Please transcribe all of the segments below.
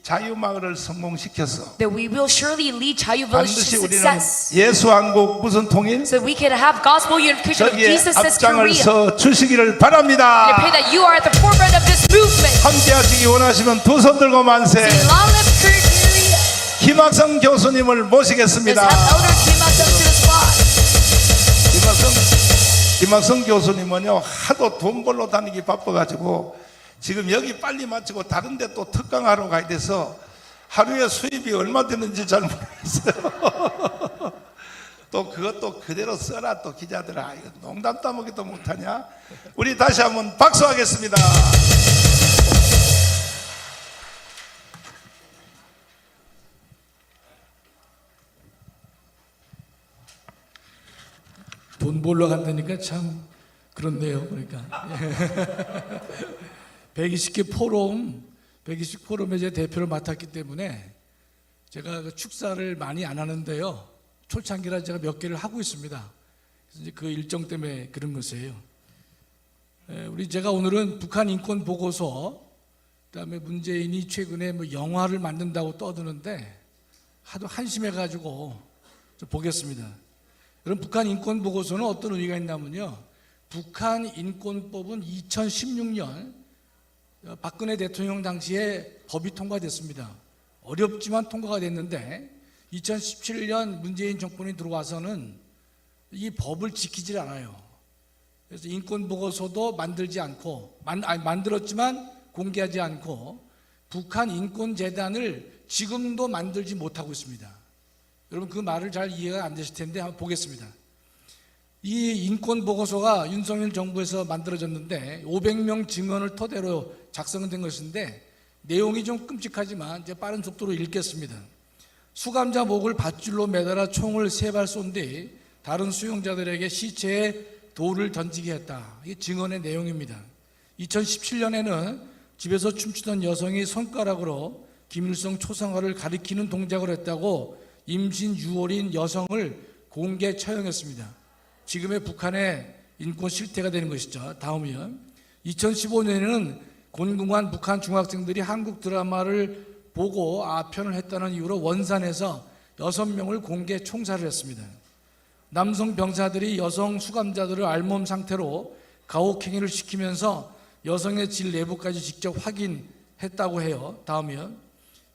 자유마을을 성공시켜서 that we will surely lead Chayu Village 반드시 to 우리는 success. 예수한국 무슨 통일 So we can have gospel unification of 저기에 Jesus as 앞장을 Korea. 서 주시기를 I 바랍니다. pray that you are at the forefront of this movement. 함께 하시기 원하시면 두 손 들고 만세. Say, long live Korea. 김학성 교수님을 Let's 모시겠습니다. have Elder Kim Hak-sung to the spot. 김학성 교수님은요 하도 돈 벌러 다니기 바빠가지고 지금 여기 빨리 마치고 다른 데 또 특강하러 가야 돼서 하루에 수입이 얼마 되는지 잘 모르겠어요. 또 그것도 그대로 써라. 또 기자들아 이거 농담 따먹기도 못하냐. 우리 다시 한번 박수하겠습니다. 돈 벌러 간다니까 참 그렇네요. 그러니까 120개 포럼, 120 포럼의 제 대표를 맡았기 때문에 제가 그 축사를 많이 안 하는데요. 초창기라 제가 몇 개를 하고 있습니다. 그래서 이제 그 일정 때문에 그런 것이에요. 제가 오늘은 북한 인권 보고서, 그다음에 문재인이 최근에 뭐 영화를 만든다고 떠드는데 하도 한심해가지고 좀 보겠습니다. 그럼 북한 인권 보고서는 어떤 의미가 있냐면요. 북한 인권법은 2016년 박근혜 대통령 당시에 법이 통과됐습니다. 어렵지만 통과가 됐는데 2017년 문재인 정권이 들어와서는 이 법을 지키질 않아요. 그래서 인권 보고서도 만들지 않고 만들었지만 공개하지 않고 북한 인권 재단을 지금도 만들지 못하고 있습니다. 여러분 그 말을 잘 이해가 안 되실 텐데 한번 보겠습니다. 이 인권 보고서가 윤석열 정부에서 만들어졌는데 500명 증언을 토대로 작성된 것인데 내용이 좀 끔찍하지만 이제 빠른 속도로 읽겠습니다. 수감자 목을 밧줄로 매달아 총을 3발 쏜 뒤 다른 수용자들에게 시체에 돌을 던지게 했다. 이게 증언의 내용입니다. 2017년에는 집에서 춤추던 여성이 손가락으로 김일성 초상화를 가리키는 동작을 했다고 임신 6월인 여성을 공개 처형했습니다. 지금의 북한의 인권 실태가 되는 것이죠. 다음이요. 2015년에는 곤궁한 북한 중학생들이 한국 드라마를 보고 아편을 했다는 이유로 원산에서 6명을 공개 총살을 했습니다. 남성 병사들이 여성 수감자들을 알몸 상태로 가혹행위를 시키면서 여성의 질 내부까지 직접 확인했다고 해요. 다음이요.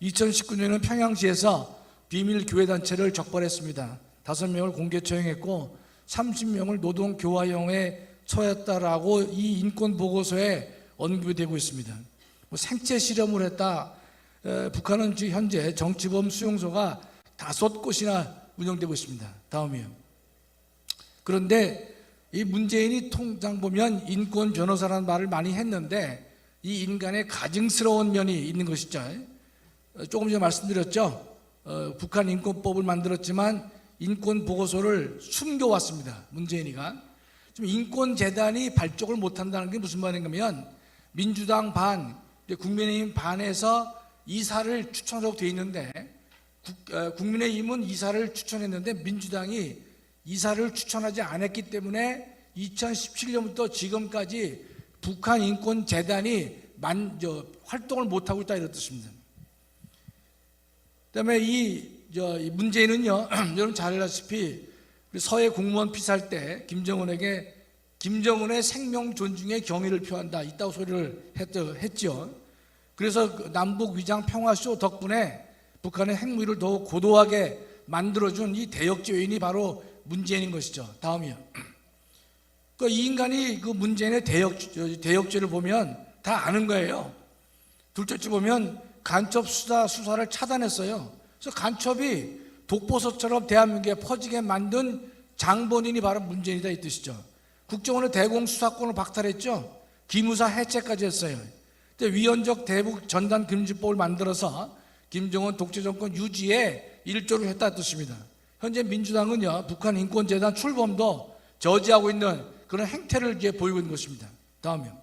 2019년에는 평양시에서 비밀 교회단체를 적발했습니다. 5명을 공개 처형했고 30명을 노동교화형에 처했다라고 이 인권보고서에 언급이 되고 있습니다. 생체 실험을 했다. 북한은 지금 현재 정치범 수용소가 5곳이나 운영되고 있습니다. 다음이요. 그런데 이 문재인이 통장 보면 인권 변호사라는 말을 많이 했는데 이 인간의 가증스러운 면이 있는 것이죠. 조금 전에 말씀드렸죠. 북한 인권법을 만들었지만 인권 보고서를 숨겨왔습니다. 문재인이가. 지금 인권재단이 발족을 못한다는 게 무슨 말인가면 민주당 반, 국민의힘 반에서 이사를 추천하라고 되어 있는데 국민의힘은 이사를 추천했는데 민주당이 이사를 추천하지 않았기 때문에 2017년부터 지금까지 북한 인권재단이 활동을 못하고 있다 이런 뜻입니다. 그다음에 이 문재인은요, 여러분 잘 알다시피 서해 공무원 피살 때 김정은에게 김정은의 생명 존중의 경의를 표한다 있다고 소리를 했죠. 그래서 남북 위장 평화쇼 덕분에 북한의 핵무기를 더욱 고도하게 만들어준 이 대역죄 요인이 바로 문재인인 것이죠. 다음이요. 이 인간이 그 문재인의 대역죄를 보면 다 아는 거예요. 둘째째 보면 간첩 수사를 차단했어요. 그래서 간첩이 독보소처럼 대한민국에 퍼지게 만든 장본인이 바로 문재인이다 이 뜻이죠. 국정원의 대공수사권을 박탈했죠. 기무사 해체까지 했어요. 위헌적 대북 전단 금지법을 만들어서 김정은 독재정권 유지에 일조를 했다는 뜻입니다. 현재 민주당은요, 북한 인권재단 출범도 저지하고 있는 그런 행태를 이제 보이고 있는 것입니다. 다음이요.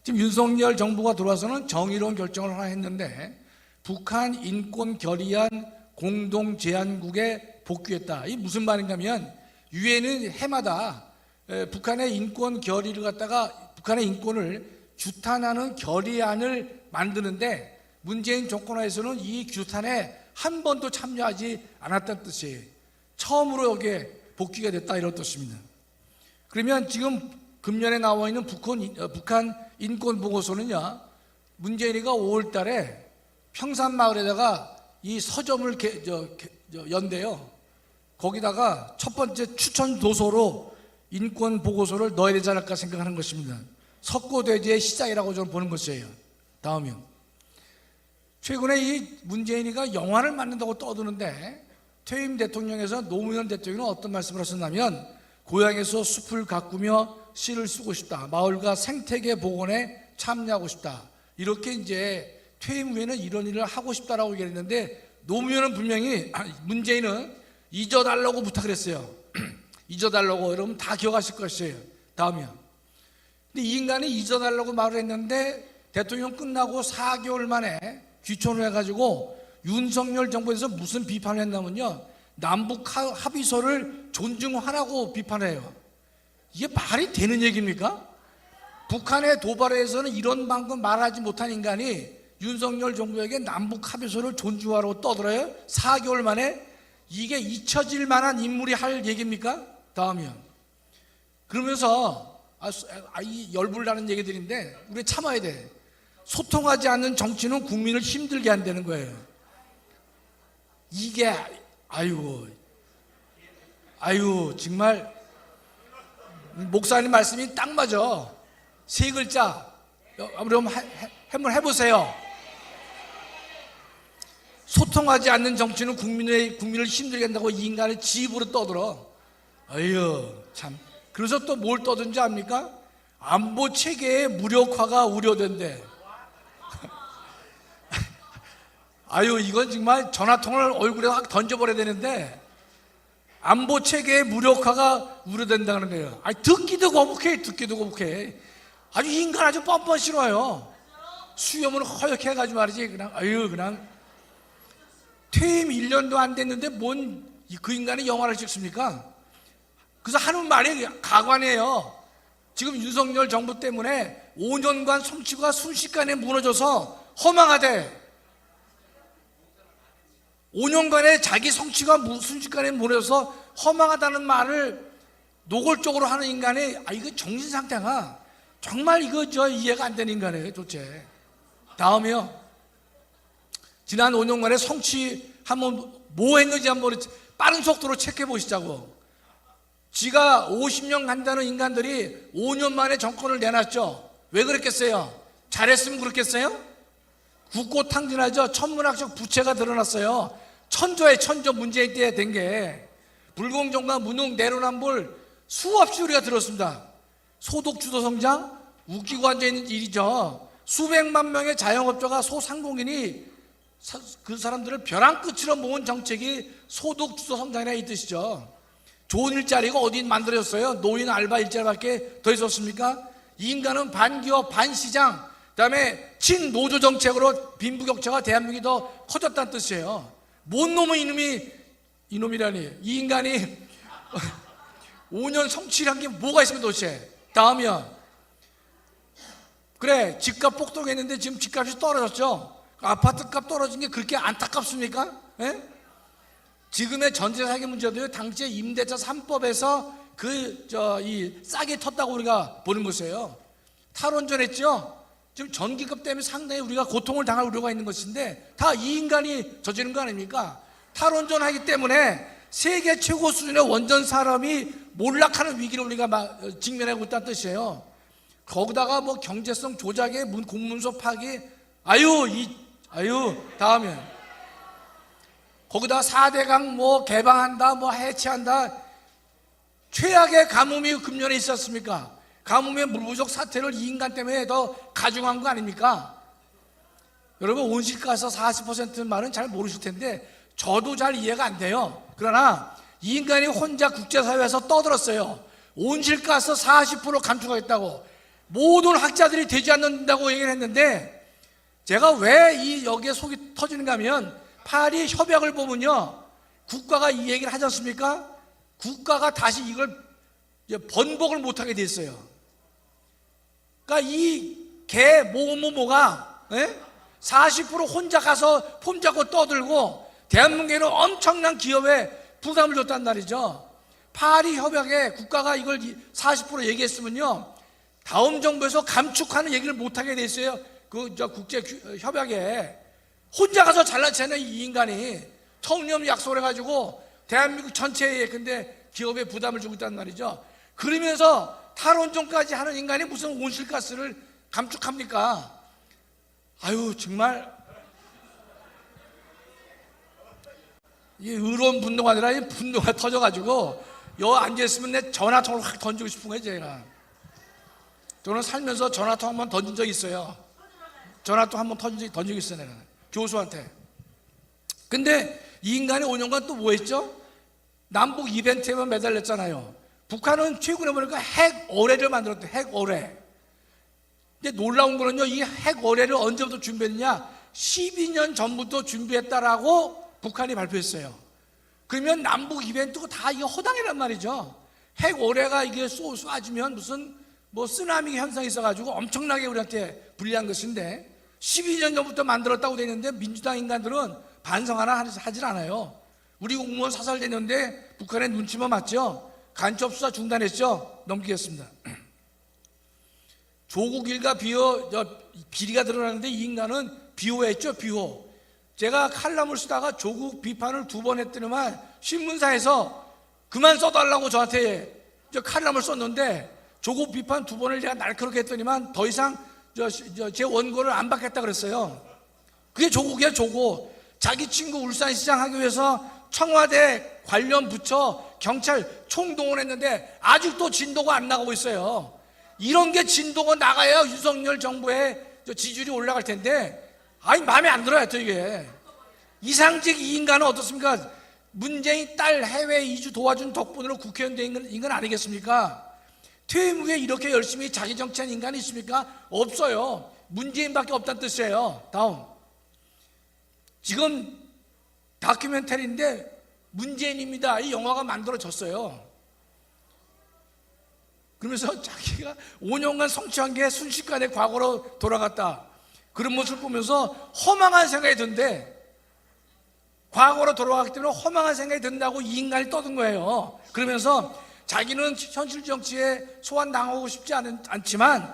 지금 윤석열 정부가 들어와서는 정의로운 결정을 하나 했는데 북한 인권 결의안 공동 제안국에 복귀했다. 이게 무슨 말인가 하면 유엔은 해마다 북한의 인권 결의를 갖다가 북한의 인권을 규탄하는 결의안을 만드는데 문재인 정권하에서는 이 규탄에 한 번도 참여하지 않았다는 뜻이에요. 처음으로 여기에 복귀가 됐다 이런 뜻입니다. 그러면 지금 금년에 나와 있는 북한 인권 보고서는요, 문재인이가 5월 달에 평산마을에다가 이 서점을 연대요. 거기다가 첫 번째 추천 도서로 인권 보고서를 넣어야 되지 않을까 생각하는 것입니다. 석고대죄의 시작이라고 저는 보는 것이에요. 다음이요. 최근에 이 문재인이가 영화를 만든다고 떠드는데, 퇴임 대통령에서 노무현 대통령은 어떤 말씀을 하셨냐면, 고향에서 숲을 가꾸며 시를 쓰고 싶다. 마을과 생태계 복원에 참여하고 싶다. 이렇게 이제 퇴임 후에는 이런 일을 하고 싶다라고 얘기했는데, 노무현은 분명히, 문재인은 잊어달라고 부탁을 했어요. 잊어달라고. 여러분 다 기억하실 것이에요. 다음이요. 근데 이 인간이 잊어달라고 말을 했는데, 대통령 끝나고 4개월 만에 귀촌을 해가지고 윤석열 정부에서 무슨 비판을 했냐면요, 남북 합의서를 존중하라고 비판해요. 이게 말이 되는 얘기입니까? 북한의 도발에 대해서는 이런 방금 말하지 못한 인간이 윤석열 정부에게 남북 합의서를 존중하라고 떠들어요? 4개월 만에? 이게 잊혀질 만한 인물이 할 얘기입니까? 다음이요. 그러면서 이 열불나는 얘기들인데 우리 참아야 돼. 소통하지 않는 정치는 국민을 힘들게 한다는 거예요. 이게 아유 정말 목사님 말씀이 딱 맞아. 세 글자. 한번 해보세요. 소통하지 않는 정치는 국민을 힘들게 한다고 이 인간을 지 입으로 떠들어. 아유 참. 그래서 또 뭘 떠든지 압니까? 안보 체계의 무력화가 우려된대. 아유 이건 정말 전화통을 얼굴에 확 던져버려야 되는데, 안보 체계의 무력화가 우려된다는 거예요. 아니 듣기도 거북해. 아주 인간 아주 뻔뻔 싫어요. 수염을 허옇게 해가지고 말이지. 그냥 퇴임 1년도 안 됐는데 뭔 그 인간이 영화를 찍습니까? 그래서 하는 말이 가관이에요. 지금 윤석열 정부 때문에 5년간 성취가 순식간에 무너져서 허망하대. 5년간의 자기 성취가 순식간에 무너져서 허망하다는 말을 노골적으로 하는 인간이, 이거 정신 상태가 정말 이해가 안 되는 인간이에요, 도대체. 다음이요. 지난 5년간의 성취 뭐 했는지 한번 빠른 속도로 체크해 보시자고. 지가 50년 간다는 인간들이 5년 만에 정권을 내놨죠. 왜 그랬겠어요? 잘했으면 그렇겠어요? 국고 탕진하죠. 천문학적 부채가 드러났어요. 천조 문재인 때 된 게. 불공정과 무능 내로남불 수없이 우리가 들었습니다. 소득 주도 성장 웃기고 앉아있는 일이죠. 수백만 명의 자영업자가 소상공인이 그 사람들을 벼랑 끝으로 모은 정책이 소득 주도 성장이라 이 뜻이죠. 좋은 일자리가 어디 만들어졌어요? 노인 알바 일자리밖에 더 있었습니까? 이 인간은 반기업 반시장, 그다음에 친노조 정책으로 빈부격차가 대한민국이 더 커졌다는 뜻이에요. 뭔 놈의 이놈이라니. 이 인간이 5년 성취한 게 뭐가 있습니까 도대체. 다음이요. 그래 집값 폭등했는데 지금 집값이 떨어졌죠. 아파트값 떨어진 게 그렇게 안타깝습니까? 예? 지금의 전세 사기 문제도요, 당시에 임대차 3법에서 싸게 텄다고 우리가 보는 것이에요. 탈원전했죠? 지금 전기급 때문에 상당히 우리가 고통을 당할 우려가 있는 것인데, 다 이 인간이 저지른 거 아닙니까? 탈원전하기 때문에 세계 최고 수준의 원전 사람이 몰락하는 위기를 우리가 직면하고 있다는 뜻이에요. 거기다가 뭐 경제성 조작에 공문서 파기, 다음에 거기다가 4대강 개방한다, 해체한다. 최악의 가뭄이 금년에 있었습니까? 가뭄의 물 부족 사태를 이 인간 때문에 더 가중한 거 아닙니까? 여러분 온실가스 40% 말은 잘 모르실 텐데 저도 잘 이해가 안 돼요. 그러나 이 인간이 혼자 국제사회에서 떠들었어요. 온실가스 40% 감축하겠다고. 모든 학자들이 되지 않는다고 얘기를 했는데, 제가 왜 여기에 속이 터지는가 하면, 파리 협약을 보면요, 국가가 이 얘기를 하지 않습니까? 국가가 다시 이걸 번복을 못하게 됐어요. 그러니까 이 개 뭐가 40% 혼자 가서 폼 잡고 떠들고 대한민국에는 엄청난 기업에 부담을 줬단 말이죠. 파리 협약에 국가가 이걸 40% 얘기했으면요, 다음 정부에서 감축하는 얘기를 못하게 돼 있어요. 국제 협약에. 혼자 가서 잘났잖아요, 이 인간이. 청렴 약속을 해가지고 대한민국 전체에 근데 기업에 부담을 주고 있단 말이죠. 그러면서 탈원전까지 하는 인간이 무슨 온실가스를 감축합니까? 아유, 정말 이게 의로운 분노가 아니라 이 분노가 터져가지고 여 앉아있으면 내 전화통을 확 던지고 싶은 거예요. 제가 저는 살면서 전화통 한번 던진 적이 있어요. 전화통 한번 던지고 있어요. 내가 교수한테. 근데 이 인간이 5년간 또 뭐 했죠? 남북 이벤트에만 매달렸잖아요. 북한은 최근에 보니까 핵 어뢰를 만들었대. 핵 어뢰. 근데 놀라운 거는요, 이 핵 어뢰를 언제부터 준비했느냐? 12년 전부터 준비했다라고 북한이 발표했어요. 그러면 남북 이벤트가 다 이게 허당이란 말이죠. 핵 어뢰가 이게 쏘아지면 무슨 뭐 쓰나미 현상이 있어가지고 엄청나게 우리한테 불리한 것인데 12년 전부터 만들었다고 되어 있는데 민주당 인간들은 반성 하나 하질 않아요. 우리 공무원 사살됐는데 북한의 눈치만 맞죠? 간첩 수사 중단했죠? 넘기겠습니다. 조국 일가 비리가 드러나는데 이 인간은 비호했죠, 비호. 제가 칼럼을 쓰다가 조국 비판을 2번 했더니만 신문사에서 그만 써달라고 저한테 칼럼을 썼는데 조국 비판 2번을 제가 날카롭게 했더니만 더 이상 제 원고를 안 받겠다 그랬어요. 그게 조국이야, 조국. 자기 친구 울산시장 하기 위해서 청와대 관련 부처 경찰 총동원했는데 아직도 진도가 안 나가고 있어요. 이런 게 진도가 나가야 윤석열 정부의 지지율이 올라갈 텐데, 아니 마음에 안 들어요. 또 이게 이상직 이 인간은 어떻습니까? 문재인 딸 해외 이주 도와준 덕분으로 국회의원 된 인간 아니겠습니까? 퇴임 후에 이렇게 열심히 자기 정치한 인간이 있습니까? 없어요. 문재인밖에 없다는 뜻이에요. 다음. 지금 다큐멘터리인데 문재인입니다. 이 영화가 만들어졌어요. 그러면서 자기가 5년간 성취한 게 순식간에 과거로 돌아갔다. 그런 모습을 보면서 허망한 생각이 든대. 과거로 돌아갔기 때문에 허망한 생각이 든다고 이 인간이 떠든 거예요. 그러면서 자기는 현실 정치에 소환당하고 싶지 않지만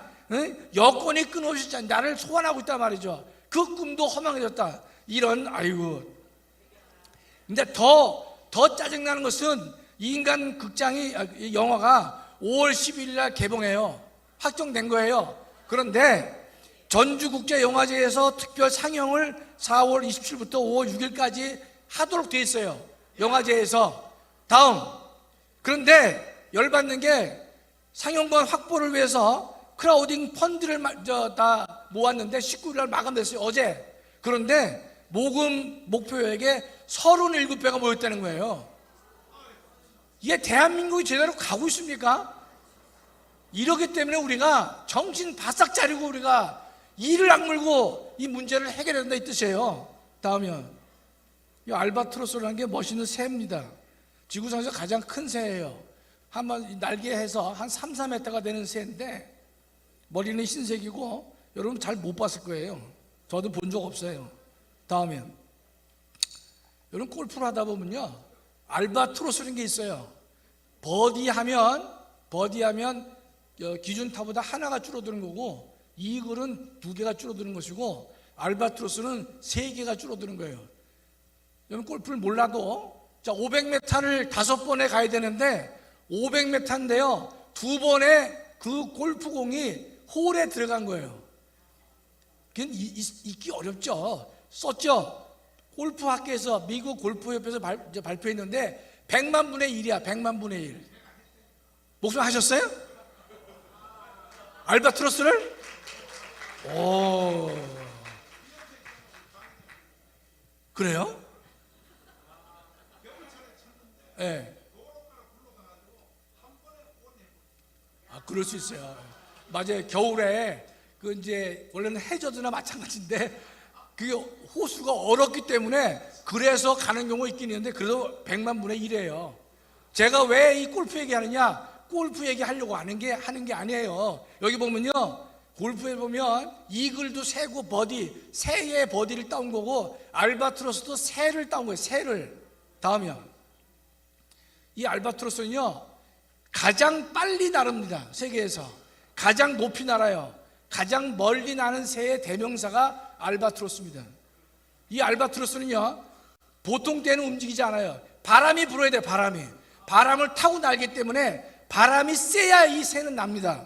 여건이 끊어지지 나를 소환하고 있단 말이죠. 그 꿈도 허망해졌다. 이런, 아이고. 근데 더 짜증나는 것은 이 인간 이 영화가 5월 10일 날 개봉해요. 확정된 거예요. 그런데 전주국제영화제에서 특별 상영을 4월 27일부터 5월 6일까지 하도록 돼 있어요. 영화제에서. 다음. 그런데 열받는 게 상영관 확보를 위해서 크라우딩 펀드를 다 모았는데 19일 날 마감됐어요. 어제. 그런데 모금 목표액에 37배가 모였다는 거예요. 이게 대한민국이 제대로 가고 있습니까? 이러기 때문에 우리가 정신 바싹 차리고 우리가 이를 악물고 이 문제를 해결해야 된다 이 뜻이에요. 다음은 이 알바트로스라는 게 멋있는 새입니다. 지구상에서 가장 큰 새예요. 한번 날개해서 한 3, 4m가 되는 새인데 머리는 흰색이고 여러분 잘 못 봤을 거예요. 저도 본 적 없어요. 다음에 여러분 골프를 하다 보면요 알바트로스라는 게 있어요. 버디하면 기준 타보다 하나가 줄어드는 거고 이글은 2개가 줄어드는 것이고 알바트로스는 3개가 줄어드는 거예요. 여러분 골프를 몰라도 자 500m를 5번에 가야 되는데 500m인데요 2번에 그 골프공이 홀에 들어간 거예요. 그건 잊기 어렵죠. 썼죠. 골프학회에서 미국 골프협회에서 발표했는데 100만 분의 1이야. 100만 분의 1. 목소하셨어요? 알바트로스를? 오, 그래요? 예. 네. 아, 그럴 수 있어요. 맞아요. 겨울에 그 이제 원래는 해저드나 마찬가지인데 그게 호수가 얼었기 때문에 그래서 가는 경우가 있긴 있는데 그래도 100만 분의 1이에요. 제가 왜 이 골프 얘기하느냐? 골프 얘기하려고 하는 게 아니에요. 여기 보면요 골프에 보면 이글도 새고 버디, 새의 버디를 따온 거고 알바트로스도 새를 따온 거예요. 새를 따으면 이 알바트로스는요 가장 빨리 나릅니다. 세계에서 가장 높이 날아요. 가장 멀리 나는 새의 대명사가 알바트로스입니다. 이 알바트로스는요 보통 때는 움직이지 않아요. 바람이 불어야 돼요. 바람을 타고 날기 때문에 바람이 세야 이 새는 납니다.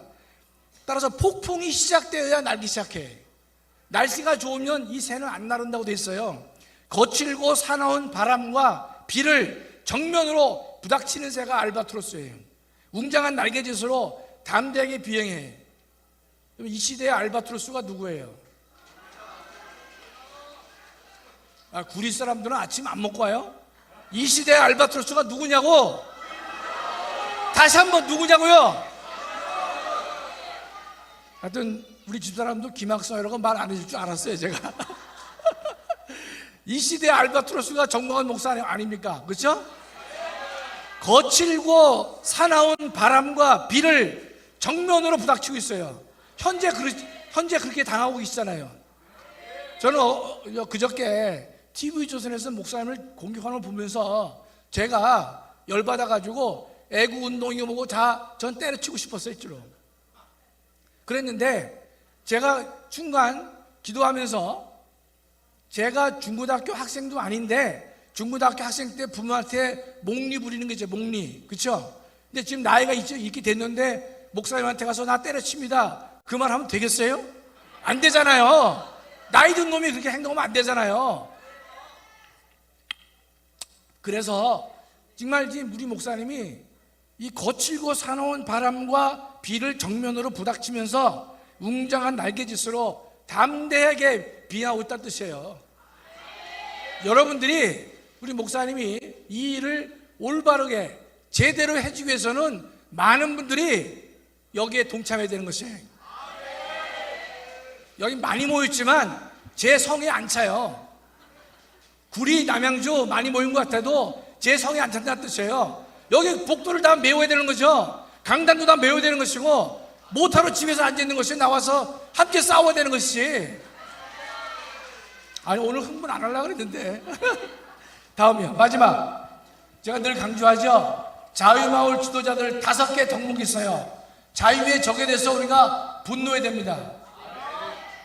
따라서 폭풍이 시작되어야 날기 시작해. 날씨가 좋으면 이 새는 안 나른다고 돼 있어요. 거칠고 사나운 바람과 비를 정면으로 부닥치는 새가 알바트로스예요. 웅장한 날개짓으로 담대하게 비행해. 이 시대의 알바트로스가 누구예요? 구리 사람들은 아침 안 먹고 와요? 이 시대의 알바트로스가 누구냐고? 다시 한번 누구냐고요? 하여튼 우리 집사람도 김학성이라고 말 안 해줄 줄 알았어요 제가. 이 시대의 알바트로스가 정광훈 목사 아닙니까? 그렇죠? 거칠고 사나운 바람과 비를 정면으로 부닥치고 있어요. 현재 그렇게 당하고 계시잖아요. 저는 그저께 TV조선에서 목사님을 공격하는 걸 보면서 제가 열받아가지고 애국운동이 뭐고 전 때려치고 싶었어요. 실제로. 그랬는데 제가 중간 기도하면서 제가 중고등학교 학생도 아닌데 중고등학교 학생 때 부모한테 목리 부리는 게 있죠. 목리. 그렇죠? 근데 지금 나이가 있게 됐는데 목사님한테 가서 나 때려칩니다. 그 말 하면 되겠어요? 안 되잖아요. 나이 든 놈이 그렇게 행동하면 안 되잖아요. 그래서 정말 우리 목사님이 이 거칠고 사나운 바람과 비를 정면으로 부닥치면서 웅장한 날개짓으로 담대하게 비행하고 있다는 뜻이에요. 여러분들이 우리 목사님이 이 일을 올바르게 제대로 해주기 위해서는 많은 분들이 여기에 동참해야 되는 것이에요. 여기 많이 모였지만 제 성에 안 차요. 구리 남양주 많이 모인 것 같아도 제 성에 안 찬다는 뜻이에요. 여기 복도를 다 메워야 되는 거죠. 강단도 다 메워야 되는 것이고 못하러 집에서 앉아있는 것이 나와서 함께 싸워야 되는 것이지. 아니 오늘 흥분 안 하려고 그랬는데. 다음이요. 마지막. 제가 늘 강조하죠. 자유마을 지도자들 5개 덕목이 있어요. 자유의 적에 대해서 우리가 분노해야 됩니다.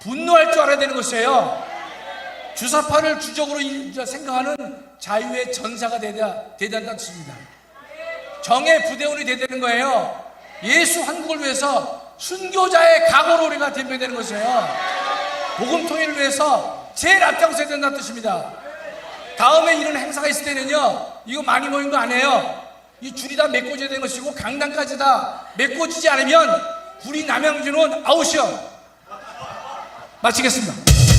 분노할 줄 알아야 되는 것이에요. 주사파를 주적으로 생각하는 자유의 전사가 되어야 된다는 뜻입니다. 정의 부대원이 되야 되는 거예요. 예수 한국을 위해서 순교자의 각오로 우리가 대표되는 것이에요. 복음 통일을 위해서 제일 앞장서야 된다는 뜻입니다. 다음에 이런 행사가 있을 때는요, 이거 많이 모인 거 아니에요. 이 줄이 다 메꿔져야 되는 것이고 강당까지 다 메꿔지지 않으면 구리 남양주는 아웃이요. 마치겠습니다.